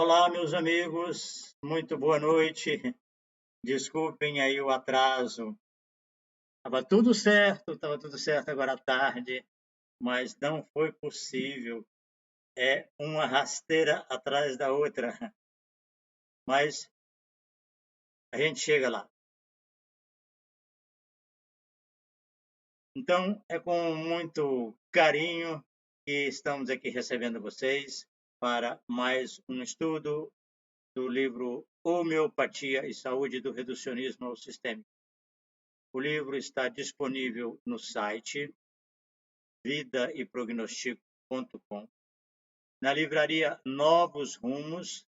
Olá, meus amigos, muito boa noite. Desculpem aí o atraso. Estava tudo certo agora à tarde, mas não foi possível. É uma rasteira atrás da outra, mas a gente chega lá. Então, é com muito carinho que estamos aqui recebendo vocês para mais um estudo do livro Homeopatia e Saúde do Reducionismo ao Sistêmico. O livro está disponível no site vidaeprognostico.com, na livraria Novos Rumos,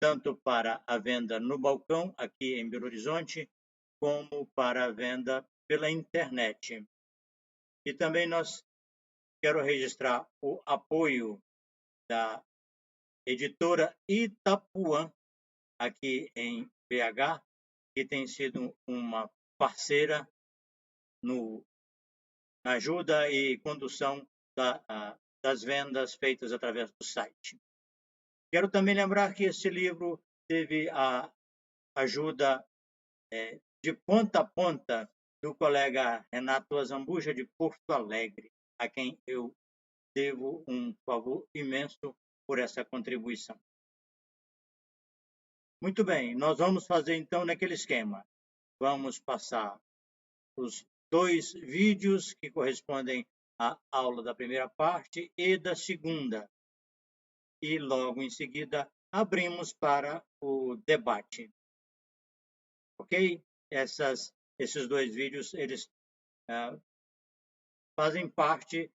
tanto para a venda no balcão aqui em Belo Horizonte, como para a venda pela internet. E também quero registrar o apoio da editora Itapuã, aqui em BH, que tem sido uma parceira na ajuda e condução das vendas feitas através do site. Quero também lembrar que esse livro teve a ajuda de ponta a ponta do colega Renato Azambuja, de Porto Alegre, a quem eu devo um favor imenso por essa contribuição. Muito bem, nós vamos fazer então naquele esquema. Vamos passar os 2 vídeos que correspondem à aula da primeira parte e da segunda. E logo em seguida abrimos para o debate. Ok? Esses 2 vídeos, eles fazem parte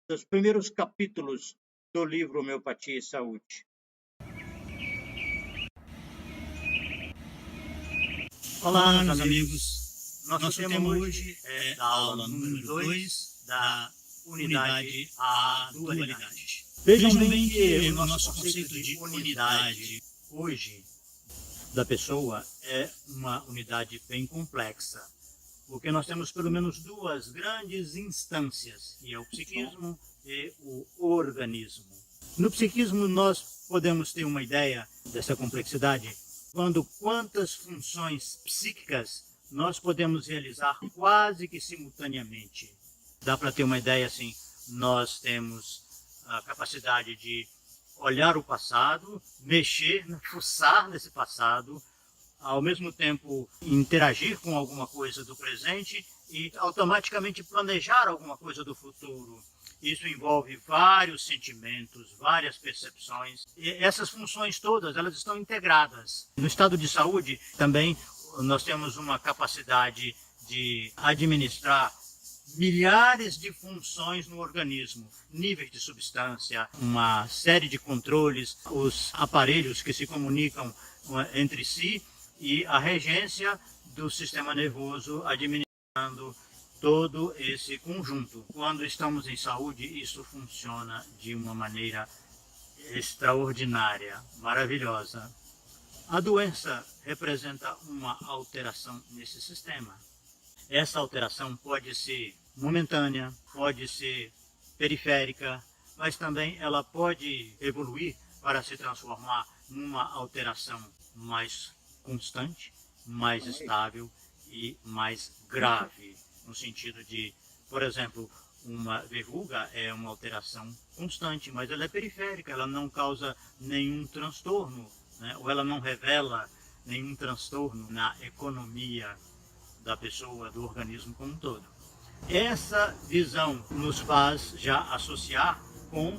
dos primeiros capítulos do livro Homeopatia e Saúde. Olá, meus amigos. Nosso tema hoje é a aula número 2 da unidade A dualidade. Vejam bem que o nosso conceito de unidade hoje da pessoa é uma unidade bem complexa, porque nós temos pelo menos 2 grandes instâncias, que é o psiquismo e o organismo. No psiquismo nós podemos ter uma ideia dessa complexidade quando quantas funções psíquicas nós podemos realizar quase que simultaneamente. Dá para ter uma ideia assim, nós temos a capacidade de olhar o passado, mexer, fuçar nesse passado, ao mesmo tempo interagir com alguma coisa do presente e automaticamente planejar alguma coisa do futuro. Isso envolve vários sentimentos, várias percepções. E essas funções todas, elas estão integradas. No estado de saúde, também, nós temos uma capacidade de administrar milhares de funções no organismo, níveis de substância, uma série de controles, os aparelhos que se comunicam entre si e a regência do sistema nervoso administrando todo esse conjunto. Quando estamos em saúde, isso funciona de uma maneira extraordinária, maravilhosa. A doença representa uma alteração nesse sistema. Essa alteração pode ser momentânea, pode ser periférica, mas também ela pode evoluir para se transformar numa alteração mais constante, mais estável e mais grave. No sentido de, por exemplo, uma verruga é uma alteração constante, mas ela é periférica, ela não causa nenhum transtorno, né? Ou ela não revela nenhum transtorno na economia da pessoa, do organismo como um todo. Essa visão nos faz já associar com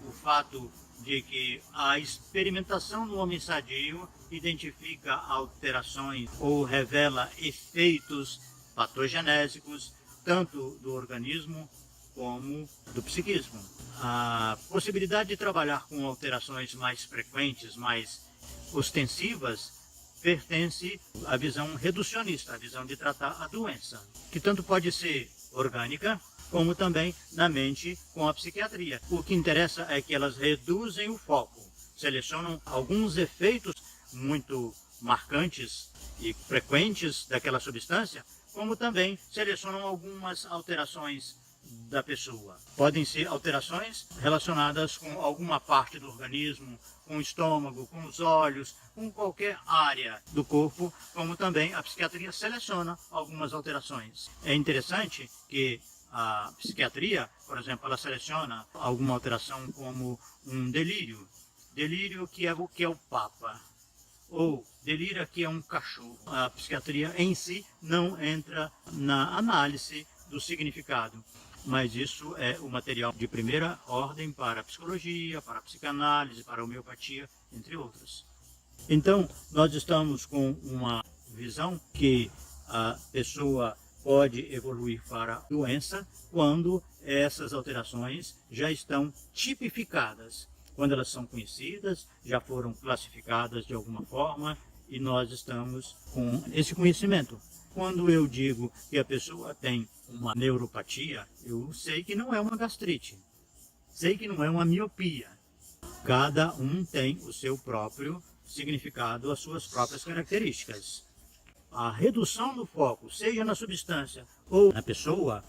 o fato de que a experimentação no homem sadio identifica alterações ou revela efeitos patogenésicos, tanto do organismo como do psiquismo. A possibilidade de trabalhar com alterações mais frequentes, mais ostensivas, pertence à visão reducionista, a visão de tratar a doença, que tanto pode ser orgânica, como também na mente com a psiquiatria. O que interessa é que elas reduzem o foco, selecionam alguns efeitos muito marcantes e frequentes daquela substância, como também selecionam algumas alterações da pessoa. Podem ser alterações relacionadas com alguma parte do organismo, com o estômago, com os olhos, com qualquer área do corpo, como também a psiquiatria seleciona algumas alterações. É interessante que a psiquiatria, por exemplo, ela seleciona alguma alteração como um delírio. Delírio que é o Papa. Ou delírio que é um cachorro. A psiquiatria em si não entra na análise do significado, mas isso é o material de primeira ordem para a psicologia, para a psicanálise, para a homeopatia, entre outros. Então, nós estamos com uma visão que a pessoa pode evoluir para doença quando essas alterações já estão tipificadas, quando elas são conhecidas, já foram classificadas de alguma forma e nós estamos com esse conhecimento. Quando eu digo que a pessoa tem uma neuropatia, eu sei que não é uma gastrite, sei que não é uma miopia. Cada um tem o seu próprio significado, as suas próprias características. A redução do foco, seja na substância ou na pessoa,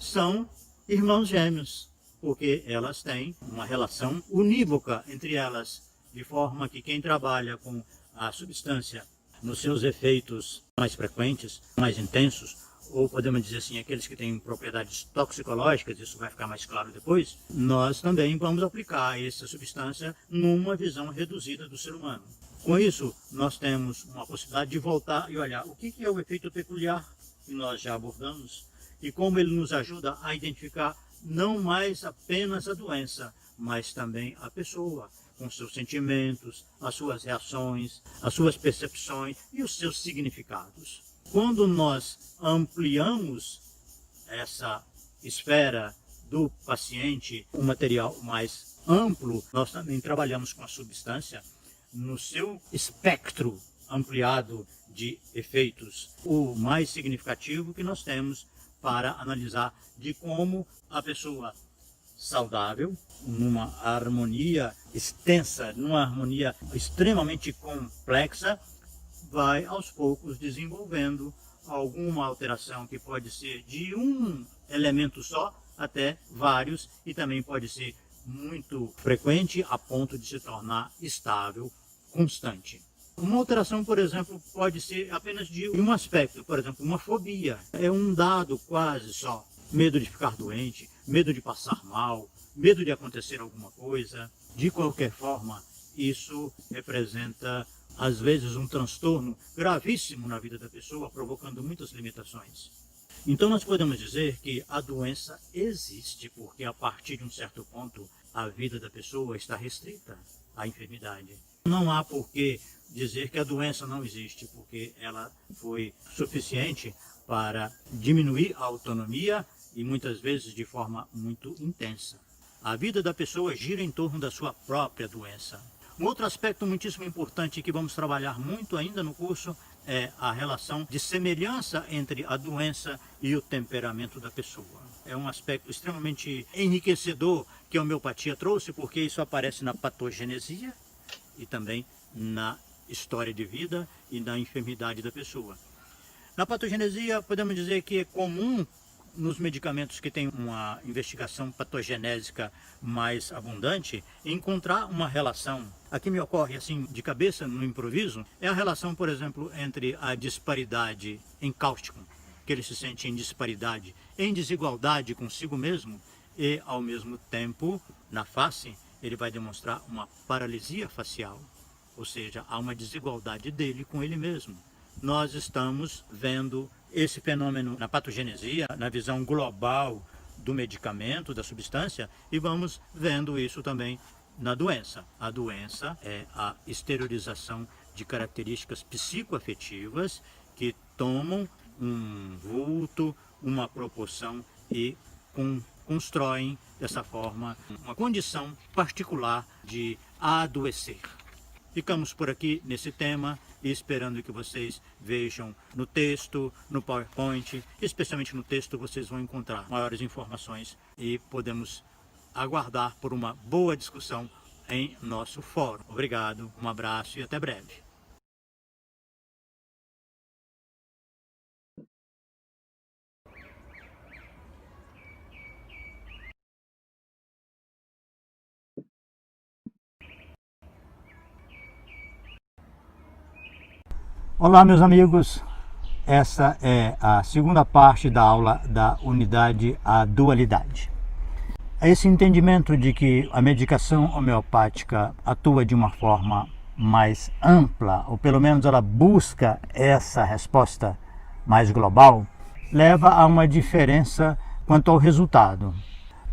são irmãos gêmeos, porque elas têm uma relação unívoca entre elas, de forma que quem trabalha com a substância nos seus efeitos mais frequentes, mais intensos, ou podemos dizer assim, aqueles que têm propriedades toxicológicas, isso vai ficar mais claro depois, nós também vamos aplicar essa substância numa visão reduzida do ser humano. Com isso, nós temos uma possibilidade de voltar e olhar o que é o efeito peculiar que nós já abordamos e como ele nos ajuda a identificar não mais apenas a doença, mas também a pessoa, com seus sentimentos, as suas reações, as suas percepções e os seus significados. Quando nós ampliamos essa esfera do paciente, um material mais amplo, nós também trabalhamos com a substância no seu espectro ampliado de efeitos, o mais significativo que nós temos para analisar de como a pessoa saudável, numa harmonia extensa, numa harmonia extremamente complexa, vai aos poucos desenvolvendo alguma alteração que pode ser de um elemento só até vários e também pode ser muito frequente a ponto de se tornar estável, constante. Uma alteração, por exemplo, pode ser apenas de um aspecto, por exemplo, uma fobia. É um dado quase só. Medo de ficar doente, medo de passar mal, medo de acontecer alguma coisa. De qualquer forma, isso representa, às vezes, um transtorno gravíssimo na vida da pessoa, provocando muitas limitações. Então, nós podemos dizer que a doença existe, porque a partir de um certo ponto, a vida da pessoa está restrita à enfermidade. Não há por que dizer que a doença não existe, porque ela foi suficiente para diminuir a autonomia e muitas vezes de forma muito intensa. A vida da pessoa gira em torno da sua própria doença. Um outro aspecto muitíssimo importante que vamos trabalhar muito ainda no curso é a relação de semelhança entre a doença e o temperamento da pessoa. É um aspecto extremamente enriquecedor que a homeopatia trouxe, porque isso aparece na patogenesia e também na história de vida e na enfermidade da pessoa. Na patogenesia, podemos dizer que é comum nos medicamentos que têm uma investigação patogenésica mais abundante, encontrar uma relação. Aqui me ocorre assim de cabeça, no improviso, é a relação, por exemplo, entre a disparidade em cáustico, que ele se sente em disparidade, em desigualdade consigo mesmo, e ao mesmo tempo, na face, ele vai demonstrar uma paralisia facial, ou seja, há uma desigualdade dele com ele mesmo. Nós estamos vendo esse fenômeno na patogenesia, na visão global do medicamento, da substância, e vamos vendo isso também na doença. A doença é a exteriorização de características psicoafetivas que tomam um vulto, uma proporção e constroem dessa forma uma condição particular de adoecer. Ficamos por aqui nesse tema e esperando que vocês vejam no texto, no PowerPoint, especialmente no texto vocês vão encontrar maiores informações e podemos aguardar por uma boa discussão em nosso fórum. Obrigado, um abraço e até breve. Olá, meus amigos, essa é a segunda parte da aula da unidade A Dualidade. Esse entendimento de que a medicação homeopática atua de uma forma mais ampla, ou pelo menos ela busca essa resposta mais global, leva a uma diferença quanto ao resultado.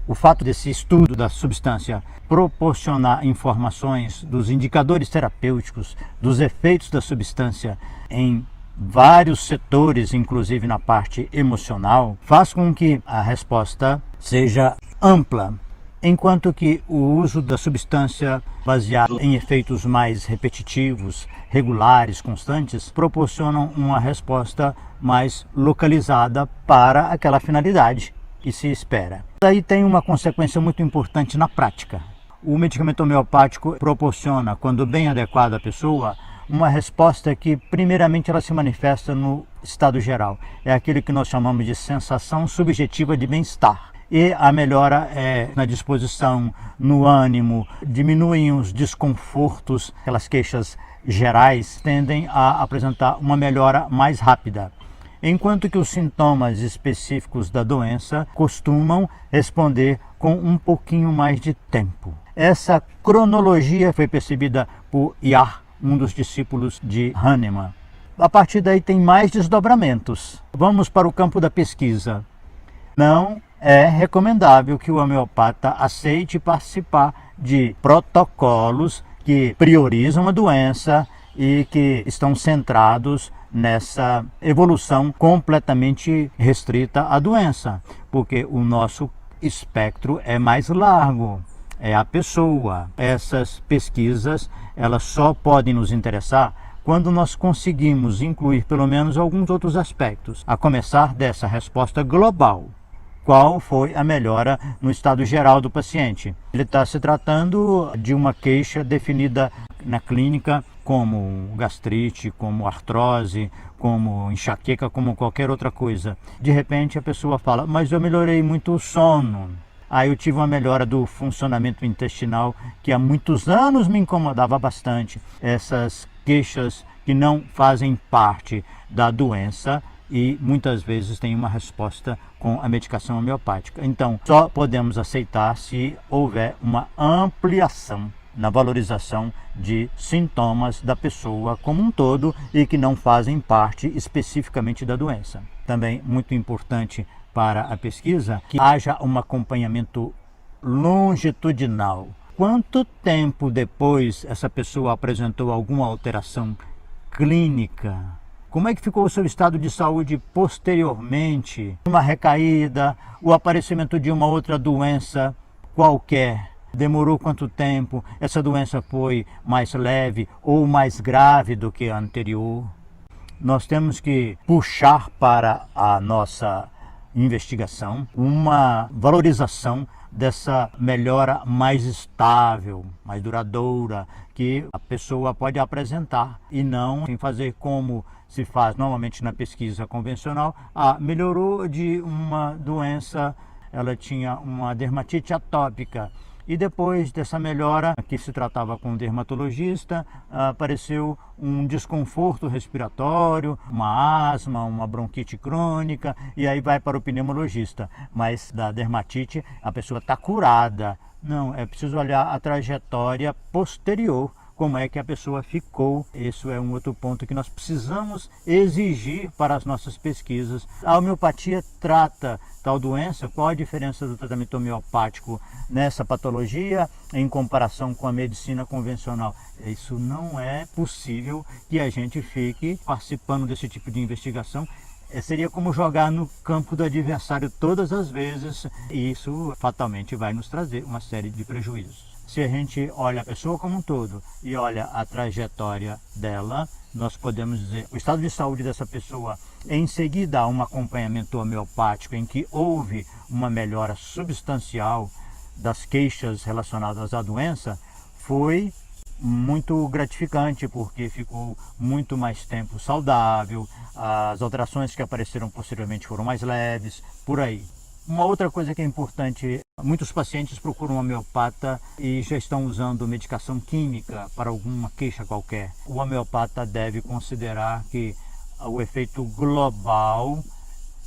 O fato desse estudo da substância proporcionar informações dos indicadores terapêuticos, dos efeitos da substância em vários setores, inclusive na parte emocional, faz com que a resposta seja ampla, enquanto que o uso da substância baseado em efeitos mais repetitivos, regulares, constantes, proporcionam uma resposta mais localizada para aquela finalidade que se espera. Daí tem uma consequência muito importante na prática. O medicamento homeopático proporciona, quando bem adequado à pessoa, uma resposta que primeiramente ela se manifesta no estado geral. É aquele que nós chamamos de sensação subjetiva de bem-estar. E a melhora é na disposição, no ânimo, diminuem os desconfortos, aquelas queixas gerais tendem a apresentar uma melhora mais rápida. Enquanto que os sintomas específicos da doença costumam responder com um pouquinho mais de tempo. Essa cronologia foi percebida por Jung, um dos discípulos de Hahnemann. A partir daí tem mais desdobramentos. Vamos para o campo da pesquisa. Não é recomendável que o homeopata aceite participar de protocolos que priorizam a doença e que estão centrados nessa evolução completamente restrita à doença, porque o nosso espectro é mais largo, é a pessoa. Essas pesquisas, elas só podem nos interessar quando nós conseguimos incluir pelo menos alguns outros aspectos, a começar dessa resposta global. Qual foi a melhora no estado geral do paciente? Ele está se tratando de uma queixa definida na clínica como gastrite, como artrose, como enxaqueca, como qualquer outra coisa. De repente a pessoa fala, mas eu melhorei muito o sono. Aí eu tive uma melhora do funcionamento intestinal que há muitos anos me incomodava bastante. Essas queixas que não fazem parte da doença e muitas vezes tem uma resposta com a medicação homeopática. Então, só podemos aceitar se houver uma ampliação na valorização de sintomas da pessoa como um todo e que não fazem parte especificamente da doença. Também muito importante para a pesquisa que haja um acompanhamento longitudinal. Quanto tempo depois essa pessoa apresentou alguma alteração clínica? Como é que ficou o seu estado de saúde posteriormente? Uma recaída, o aparecimento de uma outra doença qualquer. Demorou quanto tempo? Essa doença foi mais leve ou mais grave do que a anterior? Nós temos que puxar para a nossa investigação uma valorização dessa melhora mais estável, mais duradoura, que a pessoa pode apresentar e não sem fazer como se faz normalmente na pesquisa convencional. Melhorou de uma doença, ela tinha uma dermatite atópica e depois dessa melhora, que se tratava com um dermatologista, apareceu um desconforto respiratório, uma asma, uma bronquite crônica e aí vai para o pneumologista. Mas da dermatite a pessoa está curada. Não, é preciso olhar a trajetória posterior, como é que a pessoa ficou. Esse é um outro ponto que nós precisamos exigir para as nossas pesquisas. A homeopatia trata tal doença? Qual a diferença do tratamento homeopático nessa patologia em comparação com a medicina convencional? Isso não é possível que a gente fique participando desse tipo de investigação. Seria como jogar no campo do adversário todas as vezes e isso fatalmente vai nos trazer uma série de prejuízos. Se a gente olha a pessoa como um todo e olha a trajetória dela, nós podemos dizer o estado de saúde dessa pessoa, em seguida a um acompanhamento homeopático em que houve uma melhora substancial das queixas relacionadas à doença, foi muito gratificante, porque ficou muito mais tempo saudável, as alterações que apareceram posteriormente foram mais leves, por aí. Uma outra coisa que é importante, muitos pacientes procuram um homeopata e já estão usando medicação química para alguma queixa qualquer. O homeopata deve considerar que o efeito global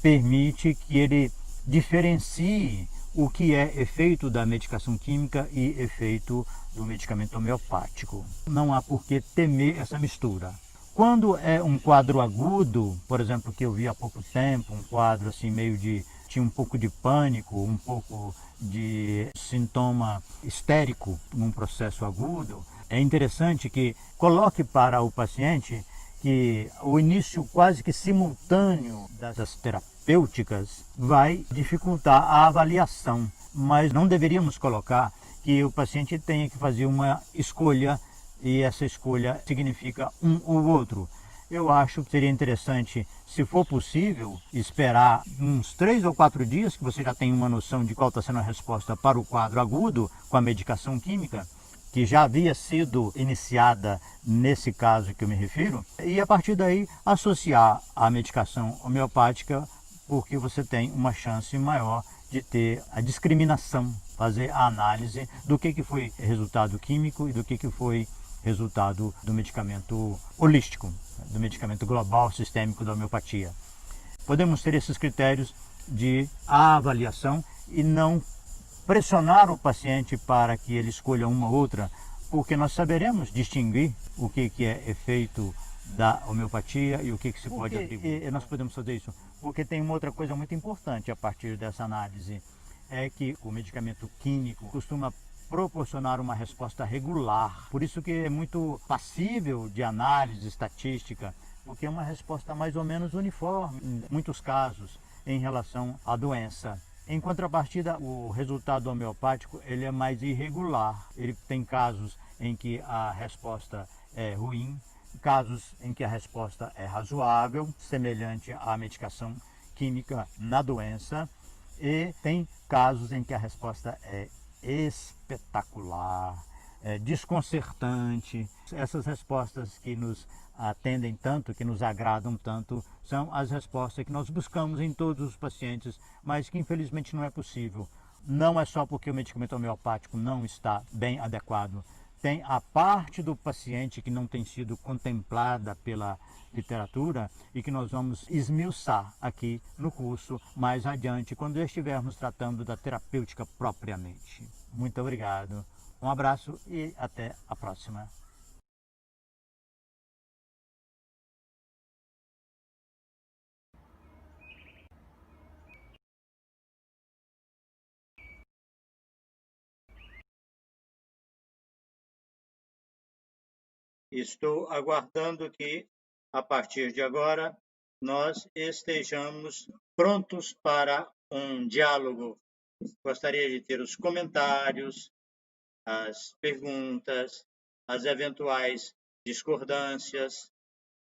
permite que ele diferencie o que é efeito da medicação química e efeito do medicamento homeopático. Não há por que temer essa mistura. Quando é um quadro agudo, por exemplo, que eu vi há pouco tempo, um quadro assim meio de... tinha um pouco de pânico, um pouco de sintoma histérico num processo agudo, é interessante que coloque para o paciente que o início quase que simultâneo das terapêuticas vai dificultar a avaliação, mas não deveríamos colocar que o paciente tenha que fazer uma escolha e essa escolha significa um ou outro. Eu acho que seria interessante, se for possível, esperar uns 3 ou 4 dias, que você já tem uma noção de qual está sendo a resposta para o quadro agudo com a medicação química, que já havia sido iniciada nesse caso que eu me refiro, e a partir daí associar a medicação homeopática, porque você tem uma chance maior de ter a discriminação, fazer a análise do que foi resultado químico e do que foi resultado do medicamento holístico, do medicamento global sistêmico da homeopatia. Podemos ter esses critérios de avaliação e não pressionar o paciente para que ele escolha uma ou outra, porque nós saberemos distinguir o que é efeito da homeopatia e o que se pode atribuir. E nós podemos fazer isso porque tem uma outra coisa muito importante a partir dessa análise, é que o medicamento químico costuma proporcionar uma resposta regular. Por isso que é muito passível de análise estatística, porque é uma resposta mais ou menos uniforme, em muitos casos, em relação à doença. Em contrapartida, o resultado homeopático ele é mais irregular. Ele tem casos em que a resposta é ruim, casos em que a resposta é razoável, semelhante à medicação química na doença, e tem casos em que a resposta é espetacular, desconcertante. Essas respostas que nos atendem tanto, que nos agradam tanto, são as respostas que nós buscamos em todos os pacientes, mas que infelizmente não é possível. Não é só porque o medicamento homeopático não está bem adequado. Tem a parte do paciente que não tem sido contemplada pela literatura e que nós vamos esmiuçar aqui no curso mais adiante, quando estivermos tratando da terapêutica propriamente. Muito obrigado, um abraço e até a próxima. Estou aguardando que, a partir de agora, nós estejamos prontos para um diálogo. Gostaria de ter os comentários, as perguntas, as eventuais discordâncias.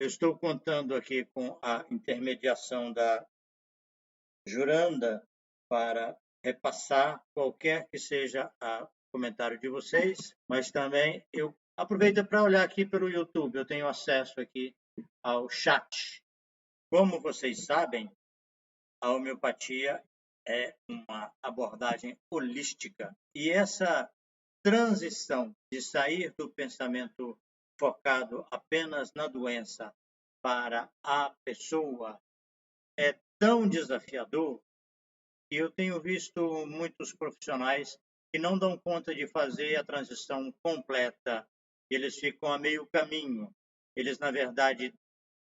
Eu estou contando aqui com a intermediação da Juranda para repassar qualquer que seja o comentário de vocês, mas também eu aproveito para olhar aqui pelo YouTube, eu tenho acesso aqui ao chat. Como vocês sabem, a homeopatia é uma abordagem holística e essa transição de sair do pensamento focado apenas na doença para a pessoa é tão desafiador que eu tenho visto muitos profissionais que não dão conta de fazer a transição completa. Eles ficam a meio caminho. Eles, na verdade,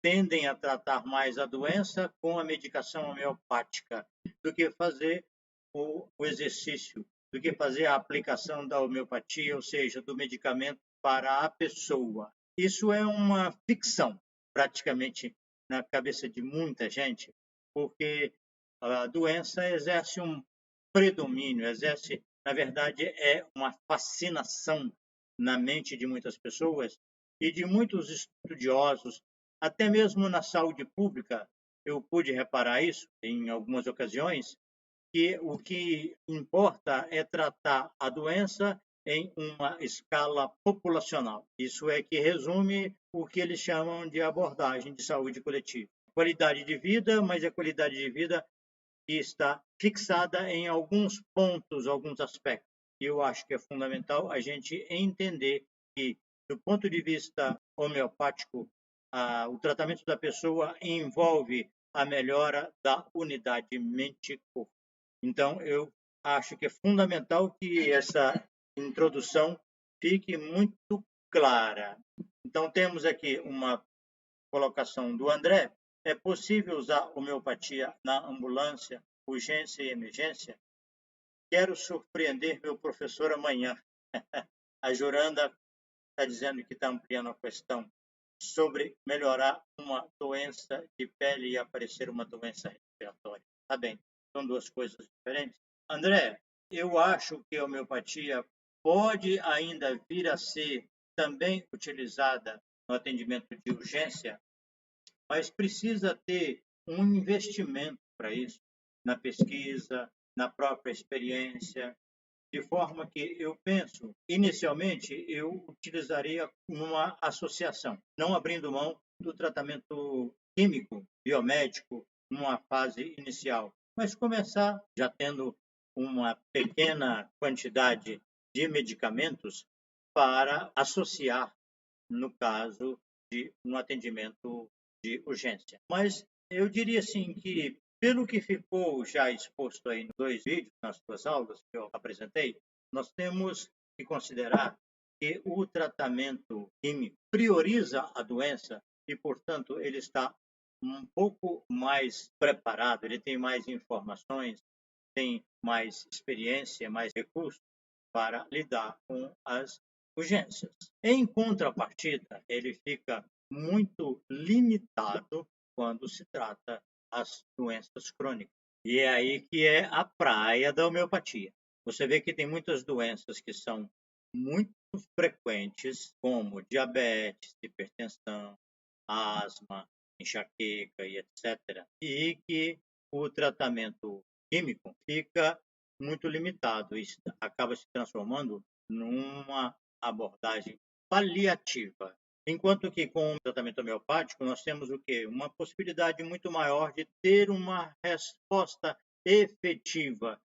tendem a tratar mais a doença com a medicação homeopática do que fazer o exercício, do que fazer a aplicação da homeopatia, ou seja, do medicamento para a pessoa. Isso é uma ficção, praticamente, na cabeça de muita gente, porque a doença exerce um predomínio, na verdade, é uma fascinação na mente de muitas pessoas e de muitos estudiosos, até mesmo na saúde pública. Eu pude reparar isso em algumas ocasiões, que o que importa é tratar a doença em uma escala populacional. Isso é que resume o que eles chamam de abordagem de saúde coletiva. Qualidade de vida, mas a qualidade de vida que está fixada em alguns pontos, alguns aspectos. E eu acho que é fundamental a gente entender que, do ponto de vista homeopático, o tratamento da pessoa envolve a melhora da unidade mente-corpo. Então, eu acho que é fundamental que essa introdução fique muito clara. Então, temos aqui uma colocação do André. É possível usar homeopatia na ambulância, urgência e emergência? Quero surpreender meu professor amanhã. A Joranda está dizendo que está ampliando a questão sobre melhorar uma doença de pele e aparecer uma doença respiratória. Tá bem, são duas coisas diferentes. André, eu acho que a homeopatia pode ainda vir a ser também utilizada no atendimento de urgência, mas precisa ter um investimento para isso, na pesquisa, na própria experiência, de forma que eu penso, inicialmente, eu utilizaria uma associação, não abrindo mão do tratamento químico, biomédico, numa fase inicial, mas começar já tendo uma pequena quantidade de medicamentos para associar, no caso de um atendimento de urgência. Mas eu diria assim que, pelo que ficou já exposto aí nos 2 vídeos, nas 2 aulas que eu apresentei, nós temos que considerar que o tratamento químico prioriza a doença e, portanto, ele está um pouco mais preparado, ele tem mais informações, tem mais experiência, mais recursos para lidar com as urgências. Em contrapartida, ele fica muito limitado quando se trata as doenças crônicas. E é aí que é a praia da homeopatia. Você vê que tem muitas doenças que são muito frequentes, como diabetes, hipertensão, asma, enxaqueca e etc. E que o tratamento químico fica muito limitado e acaba se transformando numa abordagem paliativa. Enquanto que com o tratamento homeopático nós temos o quê? Uma possibilidade muito maior de ter uma resposta efetiva,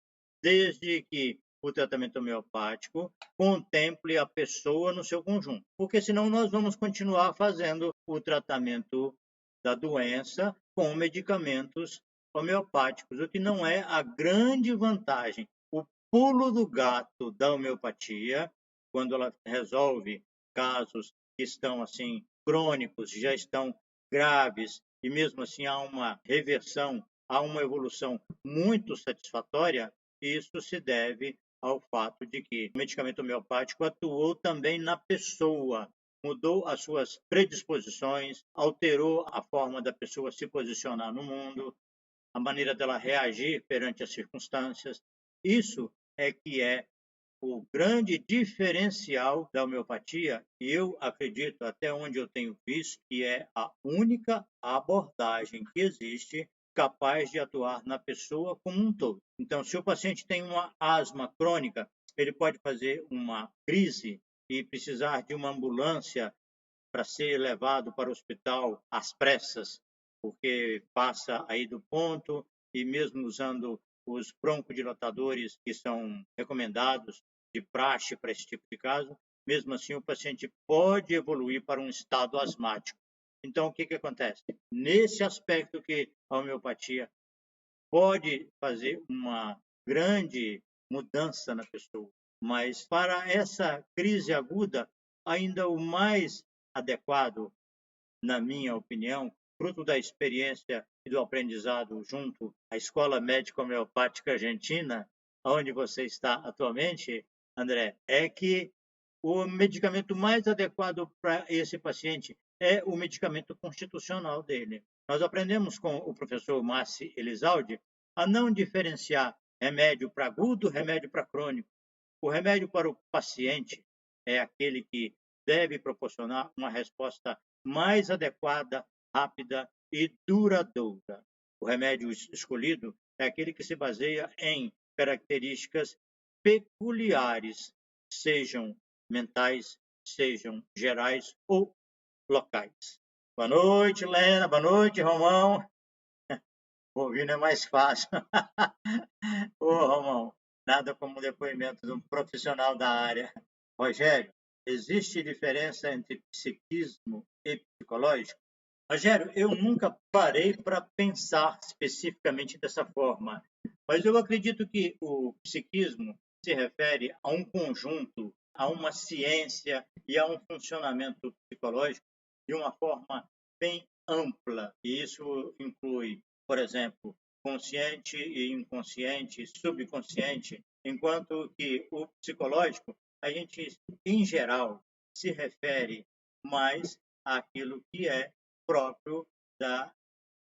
desde que o tratamento homeopático contemple a pessoa no seu conjunto. Porque senão nós vamos continuar fazendo o tratamento da doença com medicamentos homeopáticos, o que não é a grande vantagem. O pulo do gato da homeopatia, quando ela resolve casos que estão assim crônicos, já estão graves e mesmo assim há uma reversão, há uma evolução muito satisfatória, isso se deve ao fato de que o medicamento homeopático atuou também na pessoa, mudou as suas predisposições, alterou a forma da pessoa se posicionar no mundo, a maneira dela reagir perante as circunstâncias. Isso é que é o grande diferencial da homeopatia, e eu acredito, até onde eu tenho visto, que é a única abordagem que existe capaz de atuar na pessoa como um todo. Então, se o paciente tem uma asma crônica, ele pode fazer uma crise e precisar de uma ambulância para ser levado para o hospital às pressas, porque passa aí do ponto e mesmo usando os broncodilatadores que são recomendados de praxe para esse tipo de caso, mesmo assim o paciente pode evoluir para um estado asmático. Então, o que acontece? Nesse aspecto que a homeopatia pode fazer uma grande mudança na pessoa, mas para essa crise aguda, ainda o mais adequado, na minha opinião, fruto da experiência e do aprendizado junto à Escola Médica Homeopática Argentina, onde você está atualmente, André, é que o medicamento mais adequado para esse paciente é o medicamento constitucional dele. Nós aprendemos com o professor Massi Elizalde a não diferenciar remédio para agudo, remédio para crônico. O remédio para o paciente é aquele que deve proporcionar uma resposta mais adequada, rápida e duradoura. O remédio escolhido é aquele que se baseia em características peculiares, sejam mentais, sejam gerais ou locais. Boa noite, Lena. Boa noite, Romão. Ouvindo é mais fácil. Ô, Romão, nada como o depoimento de um profissional da área. Rogério, existe diferença entre psiquismo e psicológico? Rogério, eu nunca parei para pensar especificamente dessa forma, mas eu acredito que o psiquismo se refere a um conjunto, a uma ciência e a um funcionamento psicológico de uma forma bem ampla. E isso inclui, por exemplo, consciente e inconsciente, subconsciente, enquanto que o psicológico, a gente, em geral, se refere mais àquilo que é próprio da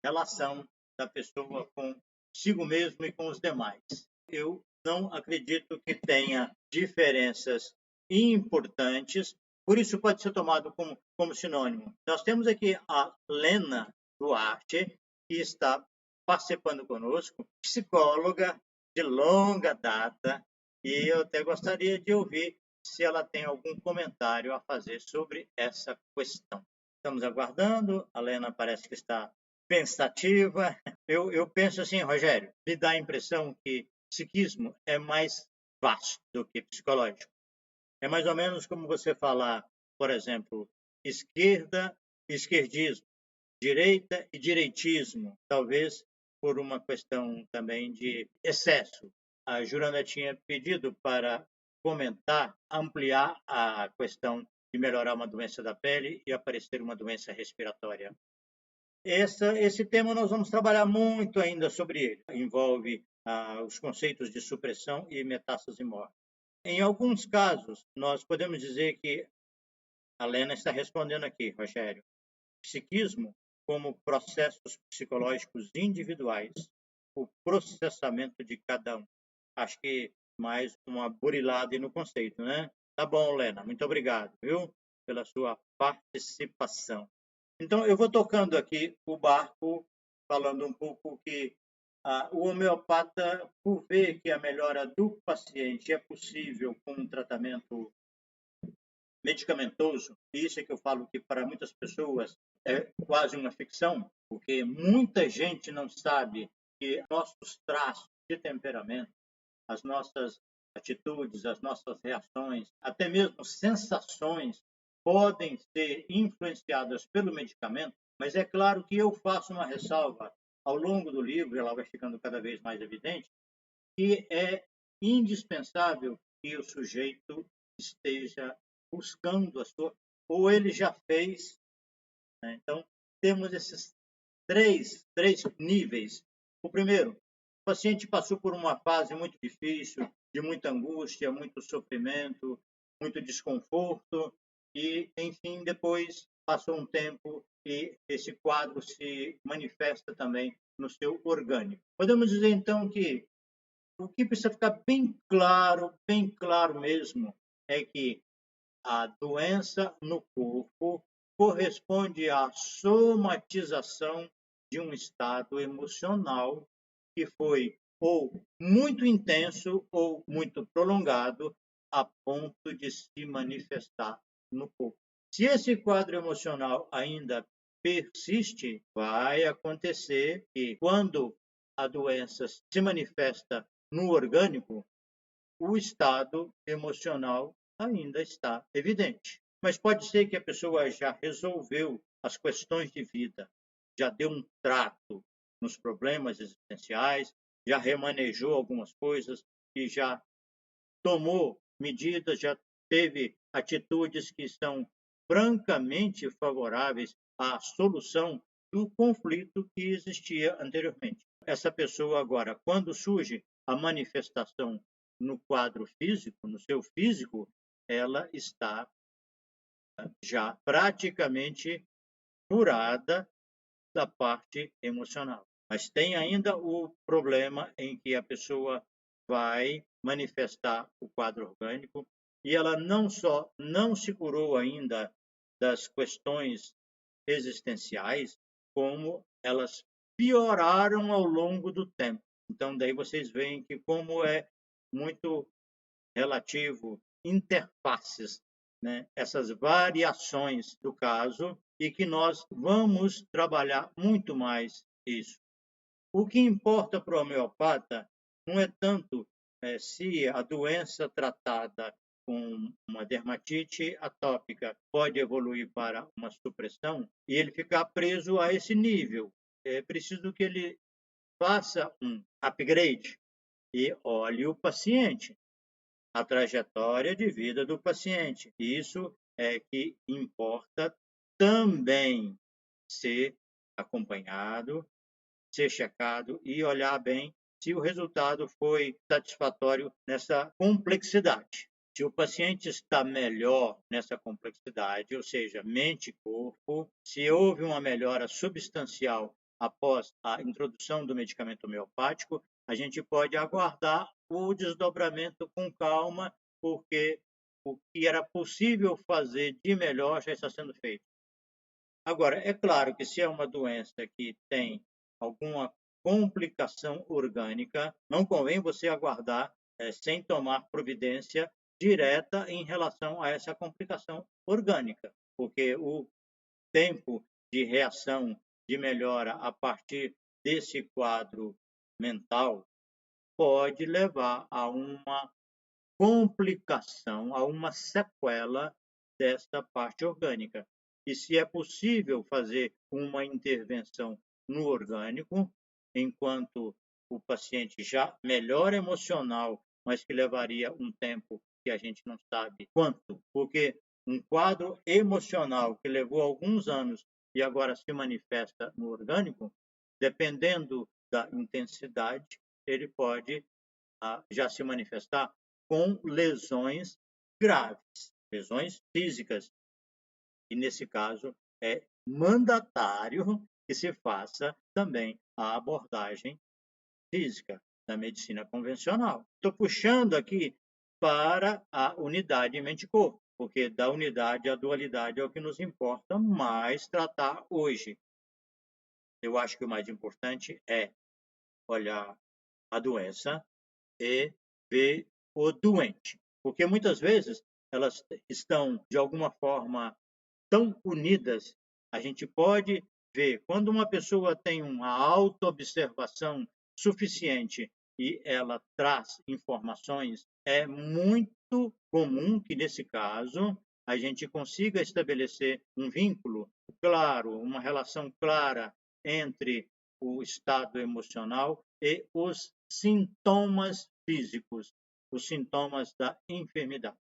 relação da pessoa consigo mesmo e com os demais. Eu não acredito que tenha diferenças importantes, por isso pode ser tomado como sinônimo. Nós temos aqui a Lena Duarte, que está participando conosco, psicóloga de longa data, e eu até gostaria de ouvir se ela tem algum comentário a fazer sobre essa questão. Estamos aguardando, a Lena parece que está pensativa. Eu penso assim, Rogério, me dá a impressão que psiquismo é mais vasto do que psicológico. É mais ou menos como você falar, por exemplo, esquerda, esquerdismo, direita e direitismo, talvez por uma questão também de excesso. A Juranda tinha pedido para comentar, ampliar a questão de melhorar uma doença da pele e aparecer uma doença respiratória. Esse tema nós vamos trabalhar muito ainda sobre ele. Envolve os conceitos de supressão e metástase morte. Em alguns casos, nós podemos dizer que a Lena está respondendo aqui, Rogério. Psiquismo como processos psicológicos individuais, o processamento de cada um. Acho que mais uma burilada no conceito, né? Tá bom, Lena, muito obrigado, viu, pela sua participação. Então, eu vou tocando aqui o barco, falando um pouco que o homeopata, por ver que a melhora do paciente é possível com um tratamento medicamentoso, isso é que eu falo que para muitas pessoas é quase uma ficção, porque muita gente não sabe que nossos traços de temperamento, as nossas atitudes, as nossas reações, até mesmo sensações, podem ser influenciadas pelo medicamento, mas é claro que eu faço uma ressalva ao longo do livro, ela vai ficando cada vez mais evidente, que é indispensável que o sujeito esteja buscando a sua, ou ele já fez. Né? Então, temos esses três níveis. O primeiro, o paciente passou por uma fase muito difícil, de muita angústia, muito sofrimento, muito desconforto, e, enfim, depois passou um tempo e esse quadro se manifesta também no seu orgânico. Podemos dizer, então, que o que precisa ficar bem claro mesmo, é que a doença no corpo corresponde à somatização de um estado emocional que foi ou muito intenso ou muito prolongado a ponto de se manifestar no corpo. Se esse quadro emocional ainda persiste, vai acontecer que quando a doença se manifesta no orgânico, o estado emocional ainda está evidente. Mas pode ser que a pessoa já resolveu as questões de vida, já deu um trato nos problemas existenciais, já remanejou algumas coisas e já tomou medidas, já teve atitudes que são francamente favoráveis à solução do conflito que existia anteriormente. Essa pessoa agora, quando surge a manifestação no quadro físico, no seu físico, ela está já praticamente curada da parte emocional. Mas tem ainda o problema em que a pessoa vai manifestar o quadro orgânico e ela não só não se curou ainda das questões existenciais, como elas pioraram ao longo do tempo. Então, daí vocês veem que como é muito relativo, interfaces, né? Essas variações do caso, e que nós vamos trabalhar muito mais isso. O que importa para o homeopata não é tanto se a doença tratada com uma dermatite atópica pode evoluir para uma supressão e ele ficar preso a esse nível. É preciso que ele faça um upgrade e olhe o paciente, a trajetória de vida do paciente. Isso é que importa também ser acompanhado, ser checado e olhar bem se o resultado foi satisfatório nessa complexidade. Se o paciente está melhor nessa complexidade, ou seja, mente e corpo, se houve uma melhora substancial após a introdução do medicamento homeopático, a gente pode aguardar o desdobramento com calma, porque o que era possível fazer de melhor já está sendo feito. Agora, é claro que se é uma doença que tem alguma complicação orgânica, não convém você aguardar sem tomar providência direta em relação a essa complicação orgânica, porque o tempo de reação, de melhora a partir desse quadro mental pode levar a uma complicação, a uma sequela dessa parte orgânica. E se é possível fazer uma intervenção no orgânico, enquanto o paciente já melhora emocional, mas que levaria um tempo que a gente não sabe quanto, porque um quadro emocional que levou alguns anos e agora se manifesta no orgânico, dependendo da intensidade, ele pode já se manifestar com lesões graves, lesões físicas. E, nesse caso, é mandatário que se faça também a abordagem física da medicina convencional. Estou puxando aqui para a unidade mente-corpo, porque da unidade à dualidade é o que nos importa mais tratar hoje. Eu acho que o mais importante é olhar a doença e ver o doente, porque muitas vezes elas estão, de alguma forma, tão unidas. A gente pode ver, quando uma pessoa tem uma autoobservação suficiente e ela traz informações, é muito comum que, nesse caso, a gente consiga estabelecer um vínculo claro, uma relação clara entre o estado emocional e os sintomas físicos, os sintomas da enfermidade.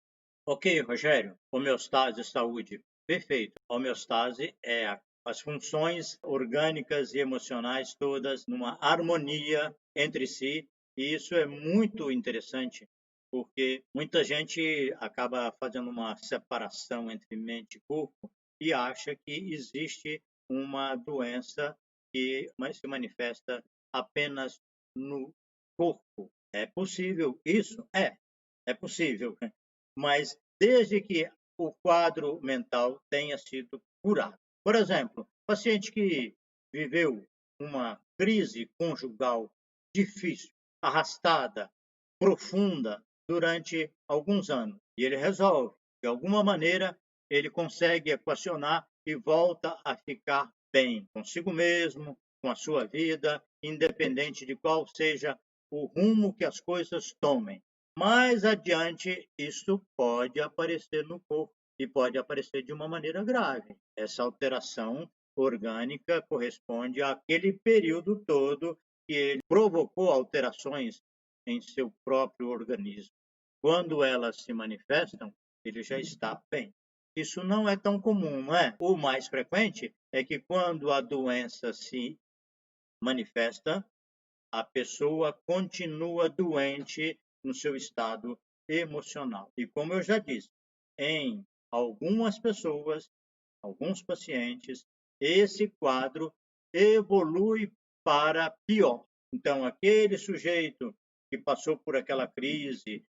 Ok, Rogério, homeostase, saúde. Perfeito. Homeostase é as funções orgânicas e emocionais todas numa harmonia entre si, e isso é muito interessante, porque muita gente acaba fazendo uma separação entre mente e corpo e acha que existe uma doença que se manifesta apenas no corpo. É possível isso? É possível, mas desde que o quadro mental tenha sido curado. Por exemplo, paciente que viveu uma crise conjugal difícil, arrastada, profunda durante alguns anos, e ele resolve, de alguma maneira, ele consegue equacionar e volta a ficar bem consigo mesmo, com a sua vida, independente de qual seja o rumo que as coisas tomem. Mais adiante, isso pode aparecer no corpo e pode aparecer de uma maneira grave. Essa alteração orgânica corresponde àquele período todo que ele provocou alterações em seu próprio organismo. Quando elas se manifestam, ele já está bem. Isso não é tão comum, não é? O mais frequente é que quando a doença se manifesta, a pessoa continua doente no seu estado emocional. E como eu já disse, em algumas pessoas, alguns pacientes, esse quadro evolui para pior. Então, aquele sujeito que passou por aquela crise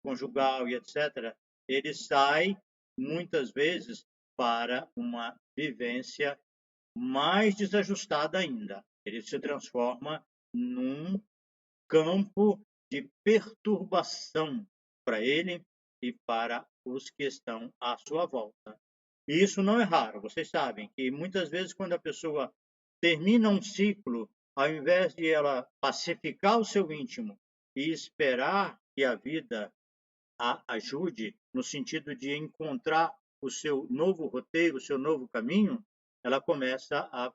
conjugal e etc., ele sai, muitas vezes, para uma vivência mais desajustada ainda. Ele se transforma num campo de perturbação para ele e para os que estão à sua volta. E isso não é raro. Vocês sabem que muitas vezes, quando a pessoa termina um ciclo ao invés de ela pacificar o seu íntimo e esperar que a vida a ajude no sentido de encontrar o seu novo roteiro, o seu novo caminho, ela começa a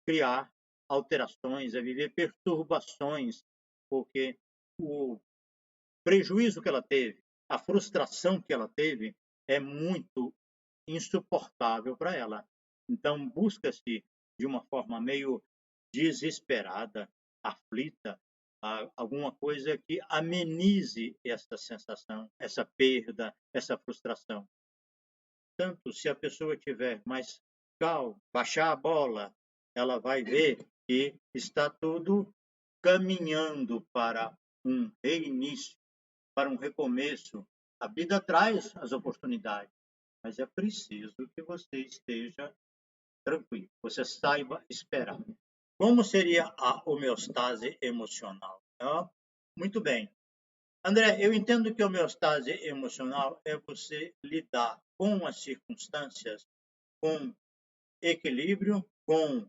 criar alterações, a viver perturbações, porque o prejuízo que ela teve, a frustração que ela teve é muito insuportável para ela. Então, busca-se de uma forma meio desesperada, aflita, alguma coisa que amenize essa sensação, essa perda, essa frustração. Tanto se a pessoa tiver mais calma, baixar a bola, ela vai ver que está tudo caminhando para um reinício, para um recomeço. A vida traz as oportunidades, mas é preciso que você esteja tranquilo, você saiba esperar. Como seria a homeostase emocional? Muito bem. André, eu entendo que a homeostase emocional é você lidar com as circunstâncias com equilíbrio, com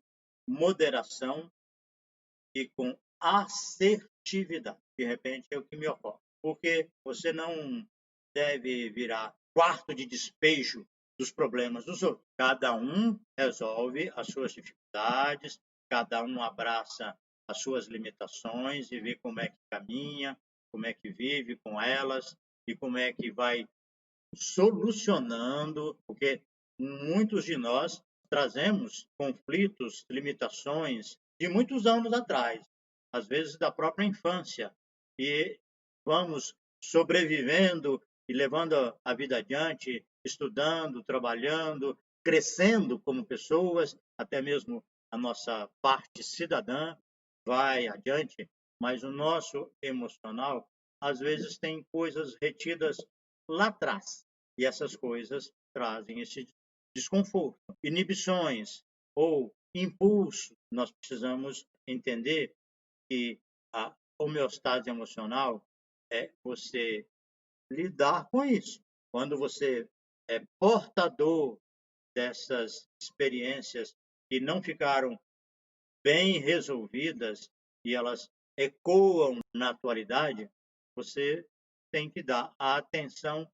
moderação e com assertividade. De repente é o que me ocorre. Porque você não deve virar quarto de despejo dos problemas dos outros. Cada um resolve as suas dificuldades, cada um abraça as suas limitações e vê como é que caminha, como é que vive com elas e como é que vai solucionando, porque muitos de nós trazemos conflitos, limitações de muitos anos atrás, às vezes da própria infância, e vamos sobrevivendo e levando a vida adiante, estudando, trabalhando, crescendo como pessoas, até mesmo a nossa parte cidadã vai adiante, mas o nosso emocional às vezes tem coisas retidas lá atrás, e essas coisas trazem esse desconforto, inibições ou impulso. Nós precisamos entender que a homeostase emocional é você lidar com isso. Quando você é portador dessas experiências que não ficaram bem resolvidas e elas ecoam na atualidade, você tem que dar a atenção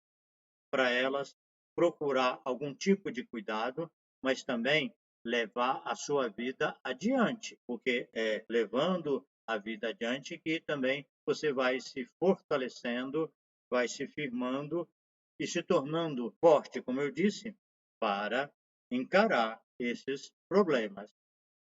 para elas, procurar algum tipo de cuidado, mas também levar a sua vida adiante, porque é levando a vida adiante que também você vai se fortalecendo, vai se firmando e se tornando forte, como eu disse, para encarar esses problemas.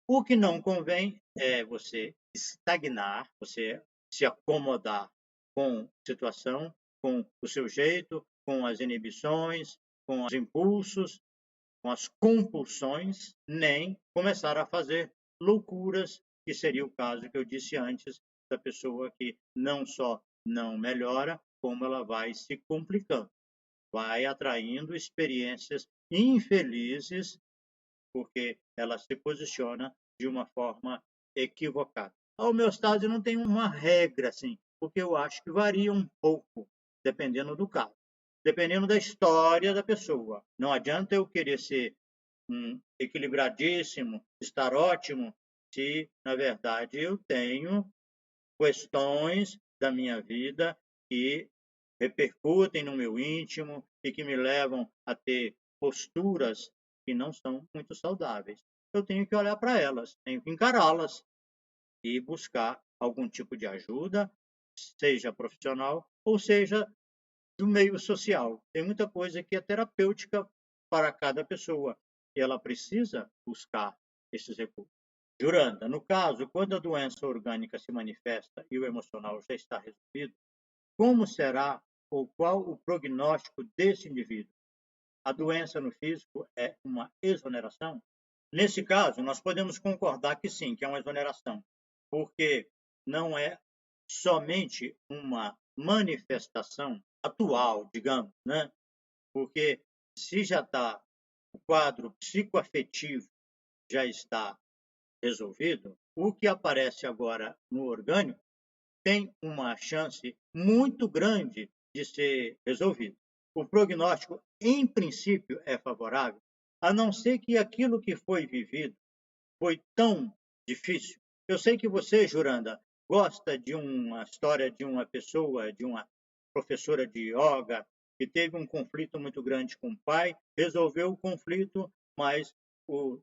O que não convém é você estagnar, você se acomodar com a situação, com o seu jeito, com as inibições, com os impulsos, com as compulsões, nem começar a fazer loucuras, que seria o caso que eu disse antes, da pessoa que não só não melhora, como ela vai se complicando, vai atraindo experiências infelizes, porque ela se posiciona de uma forma equivocada. A homeostase não tem uma regra, assim, porque eu acho que varia um pouco, dependendo do caso, dependendo da história da pessoa. Não adianta eu querer ser equilibradíssimo, estar ótimo, se, na verdade, eu tenho questões da minha vida que repercutem no meu íntimo e que me levam a ter posturas que não são muito saudáveis. Eu tenho que olhar para elas, tenho que encará-las e buscar algum tipo de ajuda, seja profissional ou seja do meio social. Tem muita coisa que é terapêutica para cada pessoa e ela precisa buscar esses recursos. Juranda, no caso, quando a doença orgânica se manifesta e o emocional já está resolvido, como será ou qual o prognóstico desse indivíduo? A doença no físico é uma exoneração? Nesse caso, nós podemos concordar que sim, que é uma exoneração, porque não é somente uma manifestação atual, digamos, né? Porque se já está, o quadro psicoafetivo já está resolvido, o que aparece agora no orgânico tem uma chance muito grande de ser resolvido. O prognóstico, em princípio, é favorável, a não ser que aquilo que foi vivido foi tão difícil, Eu sei que você, Juranda, gosta de uma história de uma pessoa, de uma professora de yoga, que teve um conflito muito grande com o pai, resolveu o conflito, mas o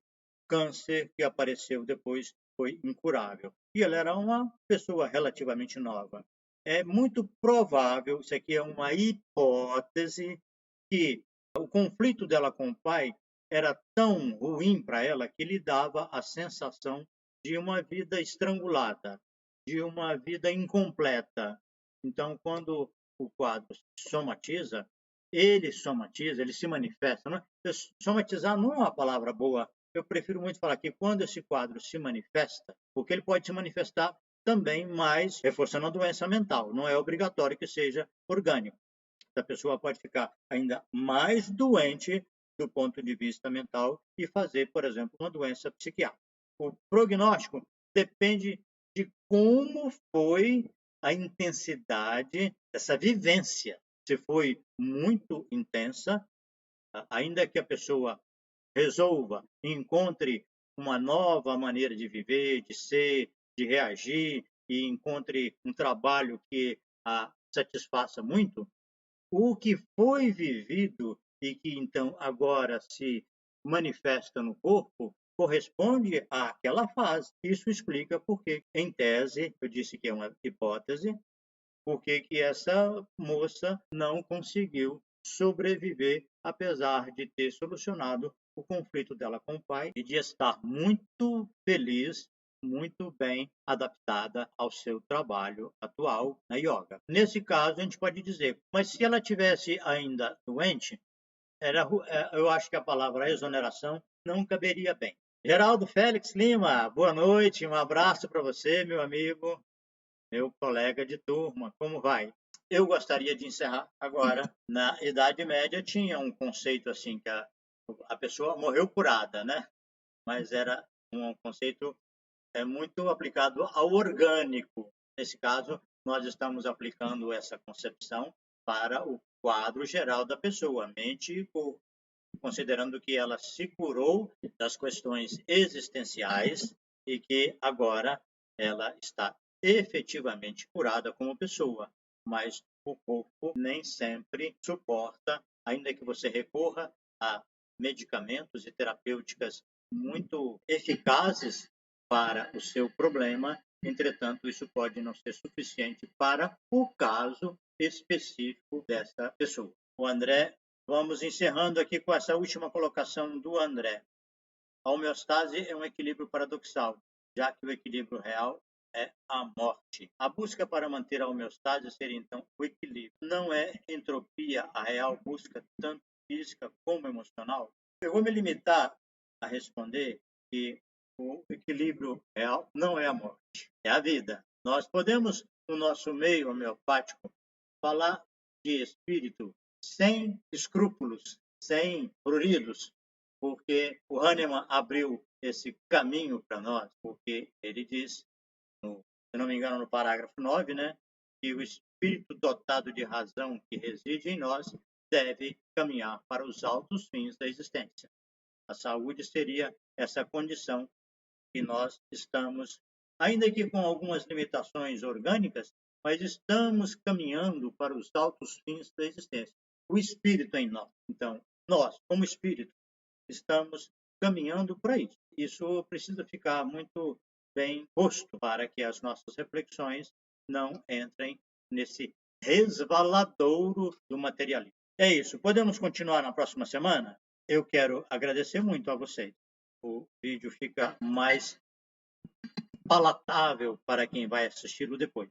câncer que apareceu depois foi incurável. E ela era uma pessoa relativamente nova. É muito provável, isso aqui é uma hipótese, que o conflito dela com o pai era tão ruim para ela que lhe dava a sensação de uma vida estrangulada, de uma vida incompleta. Então, quando o quadro somatiza, ele se manifesta. Não é? Somatizar não é uma palavra boa. Eu prefiro muito falar que quando esse quadro se manifesta, porque ele pode se manifestar também mais reforçando a doença mental. Não é obrigatório que seja orgânico. A pessoa pode ficar ainda mais doente do ponto de vista mental e fazer, por exemplo, uma doença psiquiátrica. O prognóstico depende de como foi a intensidade dessa vivência. Se foi muito intensa, ainda que a pessoa resolva, encontre uma nova maneira de viver, de ser, de reagir, e encontre um trabalho que a satisfaça muito, o que foi vivido e que então agora se manifesta no corpo corresponde àquela fase. Isso explica porque, em tese, eu disse que é uma hipótese, porque que essa moça não conseguiu sobreviver, apesar de ter solucionado o conflito dela com o pai e de estar muito feliz, muito bem adaptada ao seu trabalho atual na yoga. Nesse caso, a gente pode dizer, mas se ela tivesse ainda doente, eu acho que a palavra exoneração não caberia bem. Geraldo Félix Lima, boa noite, um abraço para você, meu amigo, meu colega de turma, como vai? Eu gostaria de encerrar agora. Na Idade Média tinha um conceito assim, que a pessoa morreu curada, né? Mas era um conceito muito aplicado ao orgânico. Nesse caso, nós estamos aplicando essa concepção para o quadro geral da pessoa, mente e corpo, considerando que ela se curou das questões existenciais e que agora ela está efetivamente curada como pessoa, mas o corpo nem sempre suporta, ainda que você recorra a medicamentos e terapêuticas muito eficazes para o seu problema, entretanto, isso pode não ser suficiente para o caso específico dessa pessoa. O André, vamos encerrando aqui com essa última colocação do André. A homeostase é um equilíbrio paradoxal, já que o equilíbrio real é a morte. A busca para manter a homeostase seria, então, o equilíbrio. Não é entropia a real busca, tanto física como emocional? Eu vou me limitar a responder que o equilíbrio real não é a morte, é a vida. Nós podemos, no nosso meio homeopático, falar de espírito sem escrúpulos, sem pruridos, porque o Hahnemann abriu esse caminho para nós, porque ele diz, se não me engano, no parágrafo 9, né, que o espírito dotado de razão que reside em nós deve caminhar para os altos fins da existência. A saúde seria essa condição que nós estamos, ainda que com algumas limitações orgânicas, mas estamos caminhando para os altos fins da existência. O espírito em nós. Então, nós, como espírito, estamos caminhando para isso. Isso precisa ficar muito bem posto para que as nossas reflexões não entrem nesse resvaladouro do materialismo. É isso. Podemos continuar na próxima semana? Eu quero agradecer muito a vocês. O vídeo fica mais palatável para quem vai assisti-lo depois.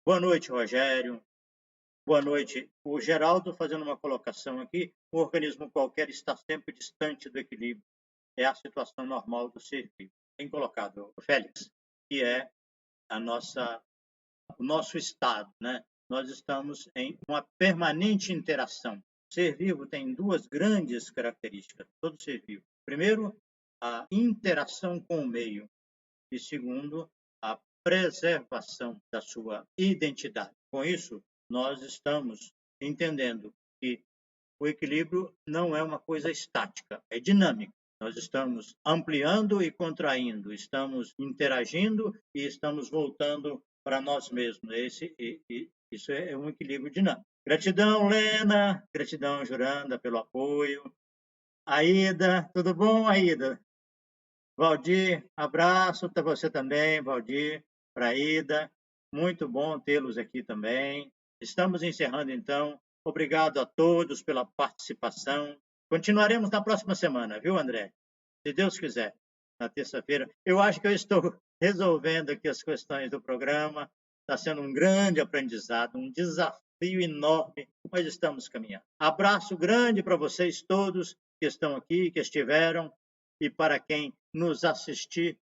Boa noite, Rogério. Boa noite. O Geraldo fazendo uma colocação aqui. Um organismo qualquer está sempre distante do equilíbrio. É a situação normal do ser vivo. Bem colocado, Félix, que é o nosso estado, né? Nós estamos em uma permanente interação. O ser vivo tem duas grandes características, todo ser vivo. Primeiro, a interação com o meio. E segundo, a preservação da sua identidade. Com isso, nós estamos entendendo que o equilíbrio não é uma coisa estática, é dinâmico. Nós estamos ampliando e contraindo, estamos interagindo e estamos voltando para nós mesmos. Isso é um equilíbrio dinâmico. Gratidão, Lena. Gratidão, Juranda, pelo apoio. Aida, tudo bom, Aida? Valdir, abraço para você também, Valdir, para Aida. Muito bom tê-los aqui também. Estamos encerrando, então. Obrigado a todos pela participação. Continuaremos na próxima semana, viu, André? Se Deus quiser, na terça-feira. Eu acho que eu estou resolvendo aqui as questões do programa. Está sendo um grande aprendizado, um desafio enorme, mas estamos caminhando. Abraço grande para vocês todos que estão aqui, que estiveram, e para quem nos assistir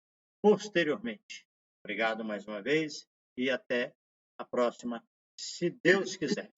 posteriormente. Obrigado mais uma vez e até a próxima, se Deus quiser.